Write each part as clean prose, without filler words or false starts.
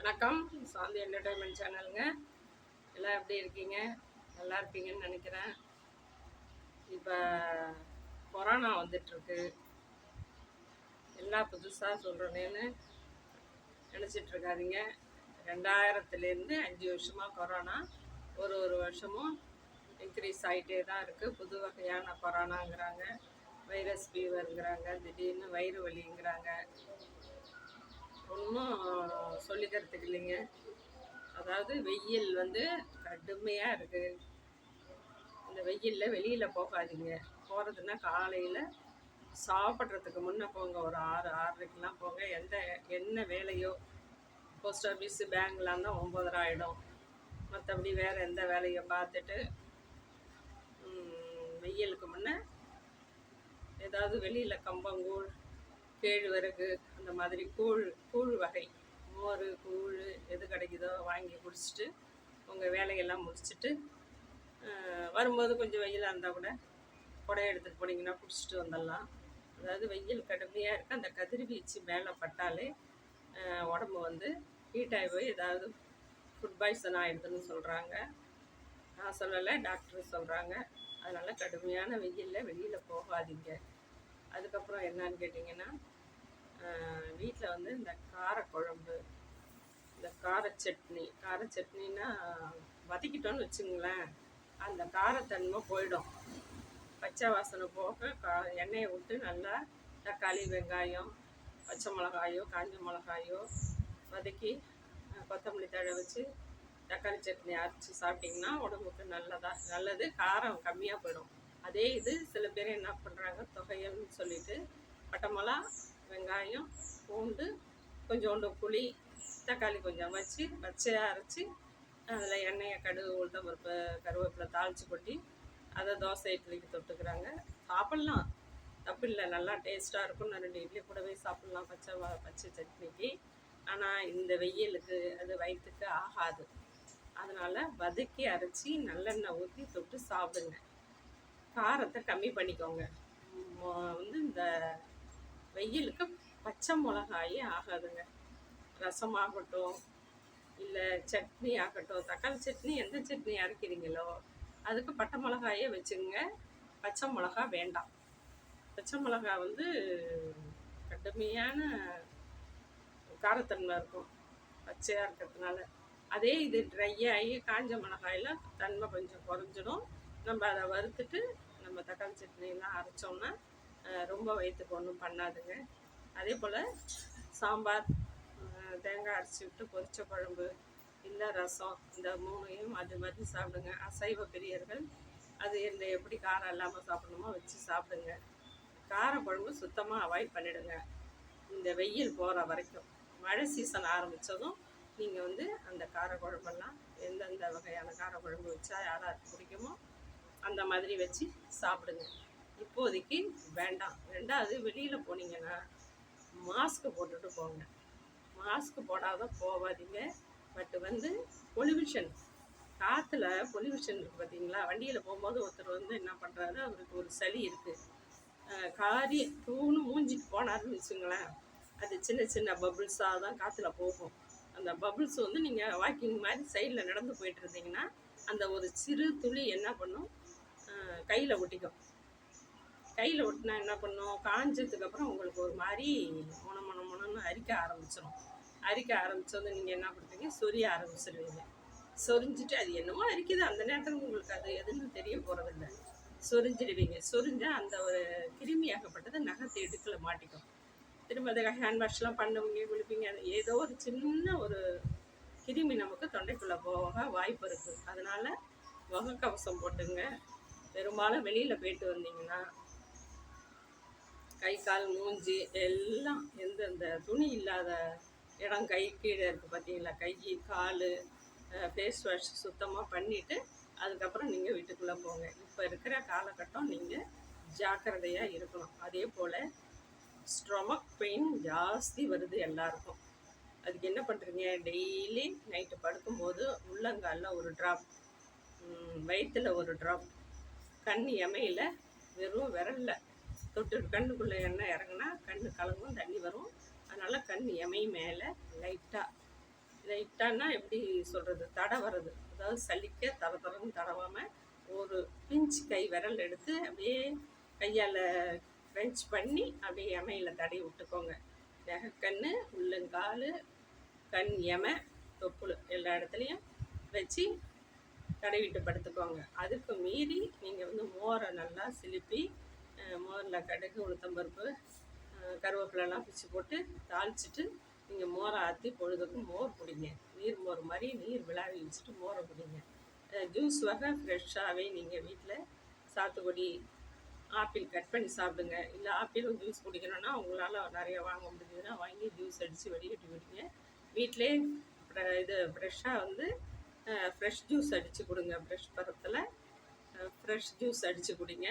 வணக்கம். சாந்தி என்டர்டைன்மெண்ட் சேனலுங்க. எல்லாம் எப்படி இருக்கீங்க? நல்லா இருப்பீங்கன்னு நினைக்கிறேன். இப்போ கொரோனா வந்துட்டுருக்கு. எல்லாம் புதுசாக சொல்கிறேன்னு நினச்சிட்ருக்காதீங்க. 2000லேருந்து 5 வருஷமாக கொரோனா ஒரு வருஷமும் இன்க்ரீஸ் ஆகிட்டே தான் இருக்குது. புது வகையான கொரோனாங்கிறாங்க, வைரஸ் ஃபீவருங்கிறாங்க, திடீர்னு வயிறு வலிங்கிறாங்க. ஒன்றும் சொல்லிக்கிறதுக்கு இல்லைங்க. அதாவது வெயில் கடுமையாக இருக்குது. இந்த வெயிலில் வெளியில் போகாதீங்க. போகிறதுனா காலையில் சாப்பிட்றதுக்கு முன்னே போங்க. ஒரு 6:30க்கெலாம் போங்க. என்ன வேலையோ, போஸ்ட் ஆஃபீஸு பேங்க்லாம் தான் 9:30 ஆகிடும். மற்றபடி வேறு எந்த வேலையை பார்த்துட்டு வெயிலுக்கு முன்னே ஏதாவது வெளியில் கம்பங்கூழ், கேழ்வரகு, அந்த மாதிரி கூழ் வகை, மோர், கூழ் எது கிடைக்குதோ வாங்கி குடிச்சிட்டு உங்கள் வேலையெல்லாம் முடிச்சுட்டு வரும்போது கொஞ்சம் வெயிலாக இருந்தால் கூட குடையை எடுத்துகிட்டு போனீங்கன்னா குடிச்சிட்டு வந்துடலாம். அதாவது வெயில் கடுமையாக இருக்குது. அந்த கதிர்வீச்சு மேலே பட்டாலே உடம்பு ஹீட்டாகி போய் ஏதாவது ஃபுட் பாய்சன் ஆகிடுதுன்னு சொல்கிறாங்க. நான் சொல்லலை, டாக்டர் சொல்கிறாங்க. அதனால் கடுமையான வெயிலில் வெளியில் போகாதீங்க. அதுக்கப்புறம் என்னன்னு கேட்டிங்கன்னா, வீட்டில் இந்த காரக்குழம்பு, இந்த கார சட்னின்னா வதக்கிட்டோன்னு வச்சுங்களேன், அந்த காரத்தன்மை போயிடும். பச்சை வாசனை போக எண்ணெயை விட்டு நல்லா தக்காளி, வெங்காயம், பச்சை மிளகாயோ காஞ்ச மிளகாயோ வதக்கி கொத்தமல்லி தழை வச்சு தக்காளி சட்னி அரைச்சி சாப்பிட்டிங்கன்னா உடம்புக்கு நல்லது. காரம் கம்மியாக போயிடும். அதே இது சில பேர் என்ன பண்ணுறாங்க, தொகையல்னு சொல்லிட்டு பட்டை மிளகா, வெங்காயம், பூண்டு, கொஞ்சோண்டு புளி, தக்காளி கொஞ்சம் வச்சு பச்சையாக அரைச்சி அதில் எண்ணெயை, கடுகு, உளுத்தம் பருப்பு, கருவேப்பிலை தாளித்து கொட்டி அதை தோசை இட்லிக்கு தொட்டுக்கிறாங்க. சாப்பிட்லாம், தப்பு இல்லை, நல்லா டேஸ்ட்டாக இருக்கும். நான் 2 இட்லி கூடவே சாப்பிட்லாம் பச்சை சட்னிக்கு. ஆனால் இந்த வெயிலுக்கு அது வயிற்றுக்கு ஆகாது. அதனால் வதக்கி அரைச்சி நல்லெண்ணெய் ஊற்றி தொட்டு சாப்பிடுங்க. காரத்தை கம்மி பண்ணிக்கோங்க. இந்த வெயிலுக்கு பச்சை மிளகாயே ஆகாதுங்க. ரசமாகட்டும், இல்லை சட்னி ஆகட்டும், தக்காளி சட்னி எந்த சட்னி அரைக்கிறீங்களோ அதுக்கு பட்டை மிளகாயே வச்சுங்க. பச்சை மிளகா வேண்டாம். பச்சை மிளகா கடுமையான காரத்தன்மை இருக்கும் பச்சையாக இருக்கிறதுனால. அதே இது ட்ரை ஆகி காஞ்ச மிளகாயில் தன்மை கொஞ்சம் குறைஞ்சிடும். நம்ம அதை வறுத்துட்டு நம்ம தக்காளி சட்னியெல்லாம் அரைச்சோம்னா ரொம்ப வயிற்றுக்கு ஒன்றும் பண்ணாதுங்க. அதே போல் சாம்பார், தேங்காய் அரைச்சி விட்டு பொரிச்ச குழம்பு, இல்லை ரசம், இந்த 3ஐயும் மாற்றி மாற்றி சாப்பிடுங்க. அசைவ பிரியர்கள் அது எப்படி காரம் இல்லாமல் சாப்பிடணுமோ வச்சு சாப்பிடுங்க. கார குழம்பு சுத்தமாக அவாய்ட் பண்ணிவிடுங்க இந்த வெயில் போகிற வரைக்கும். மழை சீசன் ஆரம்பித்ததும் நீங்கள் அந்த காரக்குழம்பெல்லாம் எந்தெந்த வகையான காரக்குழம்பு வச்சா யாராருக்கு பிடிக்குமோ அந்த மாதிரி வச்சு சாப்பிடுங்க. இப்போதைக்கு வேண்டாம். 2வது, வெளியில் போனீங்கன்னா மாஸ்க்கு போட்டுட்டு போங்க. மாஸ்க்கு போடாத போகாதீங்க. பட் பொல்யூஷன், காற்றுல பொல்யூஷன் இருக்குது பார்த்தீங்களா. வண்டியில் போகும்போது ஒருத்தர் என்ன பண்ணுறாரு, அவருக்கு ஒரு சளி இருக்குது, காரி தூணு மூஞ்சிக்கு போனாருன்னு வச்சுங்களேன், அது சின்ன சின்ன பபுள்ஸாக தான் காற்றுல போகும். அந்த பபுள்ஸ் நீங்கள் வாக்கிங் மாதிரி சைடில் நடந்து போயிட்டு இருந்தீங்கன்னா அந்த ஒரு சிறு துளி என்ன பண்ணும், கையில் ஒட்டிக்கும். கையில் ஒட்டினா என்ன பண்ணும், காஞ்சதுக்கப்புறம் உங்களுக்கு ஒரு மாதிரி மொனன்னு அரிக்க ஆரம்பிச்சிடும். அரிக்க ஆரம்பித்தது நீங்கள் என்ன பண்ணுறீங்க, சொரிய ஆரம்பிச்சிடுவீங்க. சொரிஞ்சிட்டு அது என்னமோ அரிக்குது, அந்த நேரத்தில் உங்களுக்கு அது எதுன்னு தெரிய போகிறதில்ல. சொரிஞ்சிடுவீங்க. சொரிஞ்சால் அந்த ஒரு கிருமியாகப்பட்டது நகத்தை இடுக்கில் மாட்டிக்கும். திரும்ப அதை ஹேண்ட் வாஷ்லாம் பண்ணுவீங்க, குளிப்பீங்க, ஏதோ ஒரு சின்ன ஒரு கிருமி நமக்கு தொண்டைக்குள்ளே போக வாய்ப்பு இருக்குது. அதனால் முகக்கவசம் போட்டுங்க. பெரும்பாலும் வெளியில் போயிட்டு வந்தீங்கன்னா கை, கால், மூஞ்சி எல்லாம் எந்தெந்த துணி இல்லாத இடம் கை கீழே இருக்குது பார்த்தீங்களா, கை, கால், ஃபேஸ் வாஷ் சுத்தமாக பண்ணிவிட்டு அதுக்கப்புறம் நீங்கள் வீட்டுக்குள்ளே போங்க. இப்போ இருக்கிற காலகட்டம் நீங்கள் ஜாக்கிரதையாக இருக்கணும். அதே போல் ஸ்டொமக் பெயின் ஜாஸ்தி வருது எல்லாருக்கும். அதுக்கு என்ன பண்ணுறீங்க, டெய்லி நைட்டு படுக்கும்போது உள்ளங்காலில் ஒரு ட்ராப், வயிற்றில் ஒரு ட்ராப், கண் எமையில் வெறும் விரலில் தொட்டு கண்ணுக்குள்ளே எண்ணெய் இறங்குனா கண் கலங்கும், தண்ணி வரும். அதனால் கண் எமை மேலே லைட்டாக இதை இட்டான்னா எப்படி சொல்கிறது, தடை வர்றது, அதாவது சலிக்க தர தரன்னு தடவாமல் ஒரு பிஞ்ச் கை விரல் எடுத்து அப்படியே கையால் க்ரன்ச் பண்ணி அப்படியே எமையில் தடவி விட்டுக்கோங்க. நெகக்கண், உள்ளங்கால், கண் எமை, தொப்புள் எல்லா இடத்துலையும் வச்சு தடவிட்டு படுத்துக்கோங்க. அதுக்கு மீறி நீங்கள் வந்து மோரை நல்லா சிலுப்பி மோரில் கடுகு, உளுத்தம்பருப்பு, கருவேப்பிலெல்லாம் பிச்சு போட்டு தாளிச்சிட்டு நீங்கள் மோரை ஆற்றி பொழுதுக்கும் மோர் குடிங்க. நீர் மோர் மாதிரி நீர் விளாவி வச்சுட்டு மோரை குடிங்க. ஜூஸ் வகை ஃப்ரெஷ்ஷாகவே நீங்கள் வீட்டில் சாத்துக்குடி, ஆப்பிள் கட் பண்ணி சாப்பிடுங்க. இல்லை ஆப்பிளும் ஜூஸ் குடிக்கணும்னா உங்களால் நிறைய வாங்க முடிஞ்சதுன்னா வாங்கி ஜூஸ் அடித்து வடிகட்டி விடுங்க. வீட்டிலே இது ஃப்ரெஷ்ஷாக வந்து ஃப்ரெஷ் ஜூஸ் அடித்து கொடுங்க. ஃப்ரெஷ் பருவத்தில் ஃப்ரெஷ் ஜூஸ் அடித்து குடிங்க.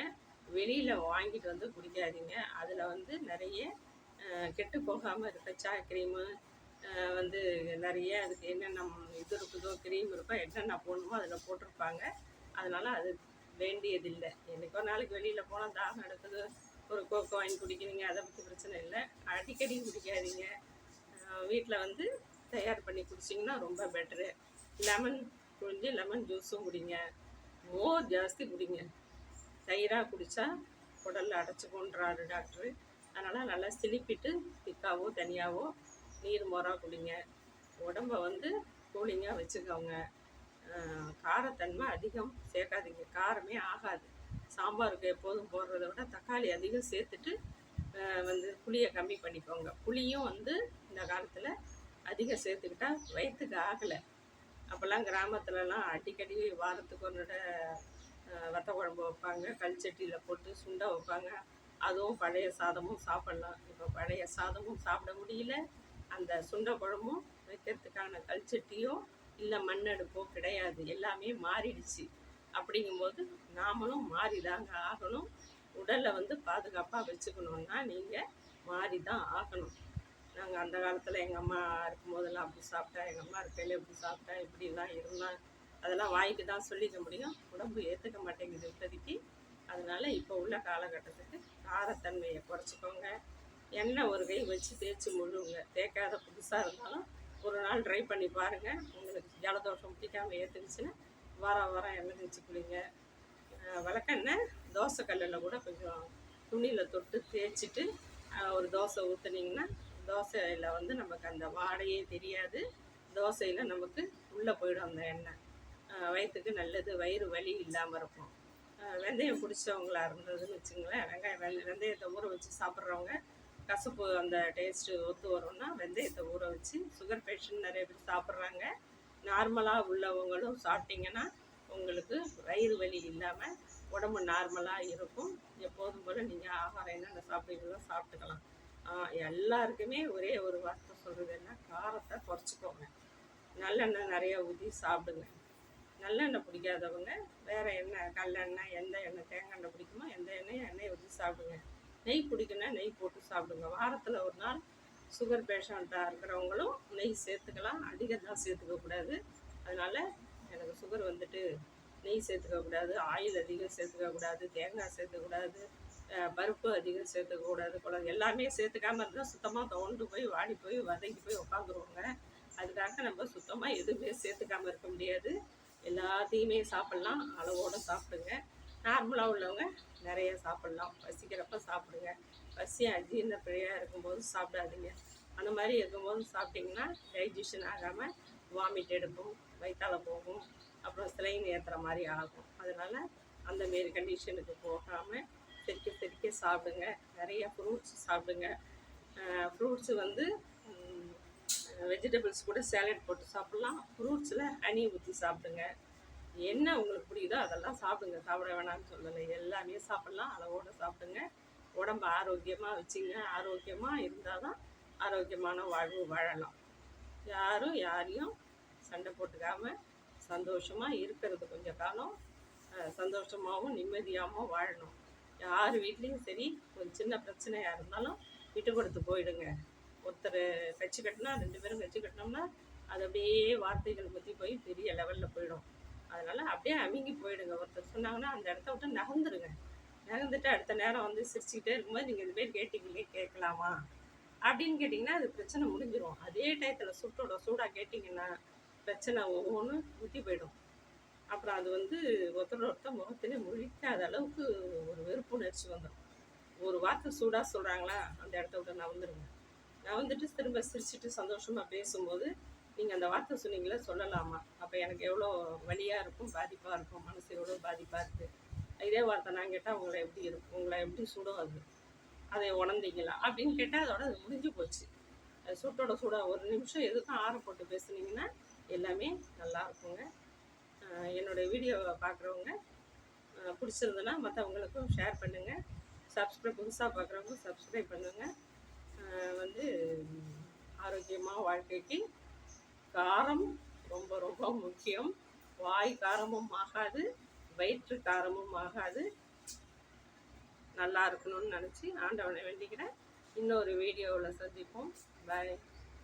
வெளியில் வாங்கிட்டு வந்து குடிக்காதீங்க. அதில் வந்து நிறைய கெட்டு போகாமல் இருக்க சாய் க்ரீமு வந்து நிறைய அதுக்கு என்னென்ன இது இருக்குதோ, க்ரீம் இருக்கோ, என்னென்ன போடணுமோ அதில் போட்டிருப்பாங்க. அதனால் அது வேண்டியதில்லை. என்றைக்கோ நாளைக்கு வெளியில் போனால் தாகம் எடுக்குது, ஒரு கோக்கோ வாங்கி குடிக்கிறீங்க, அதை பற்றி பிரச்சனை இல்லை. அடிக்கடி குடிக்காதீங்க. வீட்டில் வந்து தயார் பண்ணி குடிச்சிங்கன்னா ரொம்ப பெட்ரு. லெமன் புழிஞ்சு லெமன் ஜூஸும் குடிங்க. மோர் ஜாஸ்தி குடிங்க. தயிராக குடித்தா உடலில் அடைச்சிக்கொன்றாரு டாக்டரு. அதனால் நல்லா சிலிப்பிட்டு திக்காவோ தனியாவோ நீர் மோராக குடிங்க. உடம்ப வந்து கூலிங்காக வச்சுக்கோங்க. காரத்தன்மை அதிகம் சேர்க்காதீங்க. காரமே ஆகாது. சாம்பாருக்கு எப்போதும் போடுறத விட தக்காளி அதிகம் சேர்த்துட்டு வந்து புளியை கம்மி பண்ணிக்கோங்க. புளியும் வந்து இந்த காலத்தில் அதிகம் சேர்த்துக்கிட்டா வயிற்றுக்கு ஆகலை. அப்போல்லாம் கிராமத்துலலாம் அடிக்கடி வாரத்துக்கு ஒரு வத்த குழம்பு வைப்பாங்க, கல் சட்டியில் போட்டு சுண்டை வைப்பாங்க. அதுவும் பழைய சாதமும் சாப்பிட்லாம். இப்போ பழைய சாதமும் சாப்பிட முடியல, அந்த சுண்டை குழம்பும் வைக்கிறதுக்கான கல் சட்டியோ இல்லை மண்ணெடுப்போ கிடையாது. எல்லாமே மாறிடுச்சு. அப்படிங்கும்போது நாமளும் மாறி தாங்க ஆகணும். உடலை வந்து பாதுகாப்பாக வச்சுக்கணுன்னா நீங்கள் மாறி தான் ஆகணும். நாங்கள் அந்த காலத்தில் எங்கள் அம்மா இருக்கும்போதெல்லாம் அப்படி சாப்பிட்டேன், எங்கள் அம்மா இருக்கையில் இப்படி சாப்பிட்டேன், இப்படிலாம் இருந்தால் அதெல்லாம் வாய்க்கு தான் சொல்லிக்க முடியும். உடம்பு ஏற்றுக்க மாட்டேங்குது இப்போதைக்கு. அதனால் இப்போ உள்ள காலகட்டத்துக்கு காரத்தன்மையை குறைச்சிக்கோங்க. எண்ணெய் ஒரு கை வச்சு தேய்ச்சி முழுங்க. தேய்க்காத புதுசாக இருந்தாலும் ஒரு நாள் ட்ரை பண்ணி பாருங்கள். உங்களுக்கு ஜலதோஷம் பிடிக்காமல் ஏற்றுக்குச்சுன்னா வாரம் எண்ணெய் தேய்ச்சி குளிங்க. விளக்கெண்ணெய் தோசைக்கல்லில் கூட கொஞ்சம் துணியில் தொட்டு தேய்ச்சிட்டு ஒரு தோசை ஊற்றுனீங்கன்னா தோசையில் வந்து நமக்கு அந்த வாடையே தெரியாது. தோசையில் நமக்கு உள்ளே போயிடும் அந்த எண்ணெய். வயிற்றுக்கு நல்லது. வயிறு வலி இல்லாமல் இருக்கும். வெந்தயம் பிடிச்சவங்களா இருந்ததுன்னு வச்சுங்களேன், வெந்தயத்தை ஊற வச்சு சாப்பிட்றவங்க கசப்பு அந்த டேஸ்ட்டு ஒத்து வரும்னா வெந்தயத்தை ஊற வச்சு, சுகர் பேஷண்ட் நிறைய பேர் சாப்பிட்றாங்க. நார்மலாக உள்ளவங்களும் சாப்பிட்டிங்கன்னா உங்களுக்கு வயிறு வலி இல்லாமல் உடம்பு நார்மலாக இருக்கும். எப்போதும் போல் நீங்கள் ஆகாரம் என்னென்ன சாப்பிடுறீங்களோ சாப்பிட்டுக்கலாம். எல்லாருக்குமே ஒரே ஒரு வார்த்தை சொல்கிறது என்ன, காரத்தை குறைச்சிக்கோங்க. நல்லெண்ணெய் நிறைய ஊற்றி சாப்பிடுங்க. நல்லெண்ணெய் பிடிக்காதவங்க வேறு எண்ணெய், கல்லெண்ணெய், எந்த எண்ணெய், தேங்காய் எண்ணெய் பிடிக்குமோ எந்த எண்ணெயை ஊற்றி சாப்பிடுங்க. நெய் பிடிக்குன்னா நெய் போட்டு சாப்பிடுங்க. வாரத்தில் ஒரு நாள் சுகர் பேஷண்ட்டாக இருக்கிறவங்களும் நெய் சேர்த்துக்கலாம். அதிகம் தான் சேர்த்துக்கக்கூடாது. அதனால் எனக்கு சுகர் வந்துட்டு நெய் சேர்த்துக்கக்கூடாது, ஆயில் அதிகம் சேர்த்துக்கக்கூடாது, தேங்காய் சேர்த்துக்கூடாது, பருப்பு அதிகம் சேர்த்துக்கக்கூடாது. குழந்தை எல்லாமே சேர்த்துக்காமல் இருந்தால் சுத்தமாக தோண்டு போய் வாடி போய் வதங்கி போய் உட்காந்துருவாங்க. அதுக்காக நம்ம சுத்தமாக எதுவுமே சேர்த்துக்காமல் இருக்க முடியாது. எல்லாத்தையுமே சாப்பிட்லாம். அளவோடு சாப்பிடுங்க. நார்மலாக உள்ளவங்க நிறைய சாப்பிட்லாம். பசிக்கிறப்ப சாப்பிடுங்க. பசி அஜீரண பிழையாக இருக்கும்போது சாப்பிடாதீங்க. அந்த மாதிரி இருக்கும்போது சாப்பிட்டிங்கன்னா டைஜஷன் ஆகாமல் வாமிட் எடுக்கும், வயிற்றால போகும், அப்புறம் சிலைன் ஏற்றுற மாதிரி ஆகும். அதனால் அந்தமாரி கண்டிஷனுக்கு போகாமல் செரிக்க சாப்பிடுங்க. நிறைய ஃப்ரூட்ஸ் சாப்பிடுங்க. ஃப்ரூட்ஸு வந்து வெஜிடபிள்ஸ் கூட சேலட் போட்டு சாப்பிட்லாம். ஃப்ரூட்ஸில் ஹனி ஊற்றி சாப்பிடுங்க. என்ன உங்களுக்கு பிடிக்குதோ அதெல்லாம் சாப்பிடுங்க. சாப்பிட வேணாம்னு சொல்லலை. எல்லாமே சாப்பிட்லாம். அளவோடு சாப்பிடுங்க. உடம்பு ஆரோக்கியமாக வச்சுங்க. ஆரோக்கியமாக இருந்தால் தான் ஆரோக்கியமான வாழ்வு வாழலாம். யாரும் யாரையும் சண்டை போட்டுக்காமல் சந்தோஷமாக இருக்கிறது கொஞ்சம் காலம் சந்தோஷமாகவும் நிம்மதியாகவும் வாழணும். யார் வீட்லேயும் சரி, ஒரு சின்ன பிரச்சனையாக இருந்தாலும் விட்டு கொடுத்து போயிடுங்க. ஒருத்தர் கட்சி கட்டினா 2 பேரும் கட்சி கட்டினோம்னா அது அப்படியே வார்த்தைகள் பற்றி போய் பெரிய லெவலில் போயிடும். அதனால் அப்படியே அமுங்கி போயிடுங்க. ஒருத்தர் சொன்னாங்கன்னா அந்த இடத்த விட்டு நகர்ந்துருங்க. நகர்ந்துட்டு அடுத்த நேரம் வந்து சிரிச்சுக்கிட்டே இருக்கும்போது நீங்கள் இதுமாரி கேட்டிங்களே கேட்கலாமா அப்படின்னு கேட்டிங்கன்னா அது பிரச்சனை முடிஞ்சிடும். அதே டயத்தில் சுட்டோட சூடாக கேட்டிங்கன்னா பிரச்சனை ஒவ்வொன்று ஊற்றி போயிடும். அப்புறம் அது வந்து ஒருத்தர் ஒருத்தர் முகத்திலே முழிக்காத அளவுக்கு ஒரு வெறுப்புணர்ச்சி வந்துடும். ஒரு வார்த்தை சூடாக சொல்கிறாங்களா அந்த இடத்த விட்டு நான் வந்துடுங்க. நான் வந்துட்டு திரும்ப சிரிச்சுட்டு சந்தோஷமாக பேசும்போது நீங்கள் அந்த வார்த்தை சொன்னீங்களே சொல்லலாமா, அப்போ எனக்கு எவ்வளோ வலியாக இருக்கும், பாதிப்பாக இருக்கும், மனசு எவ்வளோ பாதிப்பாக இருக்குது. இதே வார்த்தை நான் கேட்டால் உங்களை எப்படி இருக்கும், உங்களை எப்படி சுடும், அதை உணர்ந்தீங்களா அப்படின்னு கேட்டால் அதோட அது முடிஞ்சு போச்சு. அது சூட்டோட சூடாக ஒரு நிமிஷம் எதுக்கும் ஆற போட்டு பேசுனீங்கன்னா எல்லாமே நல்லா இருக்குங்க. என்னோடய வீடியோவை பார்க்குறவங்க பிடிச்சிருந்ததுன்னா மற்றவங்களுக்கும் ஷேர் பண்ணுங்கள். புதுசாக பார்க்குறவங்க சப்ஸ்கிரைப் பண்ணுங்கள். வந்து ஆரோக்கியமாக வாழ்க்கைக்கு காரம் ரொம்ப ரொம்ப முக்கியம். வாய் காரமும் ஆகாது, வயிற்று காரமும் ஆகாது. நல்லா இருக்கணும்னு நினச்சி ஆண்டவனை வேண்டிக்கிறேன். இன்னொரு வீடியோவில் சந்திப்போம். பாய்.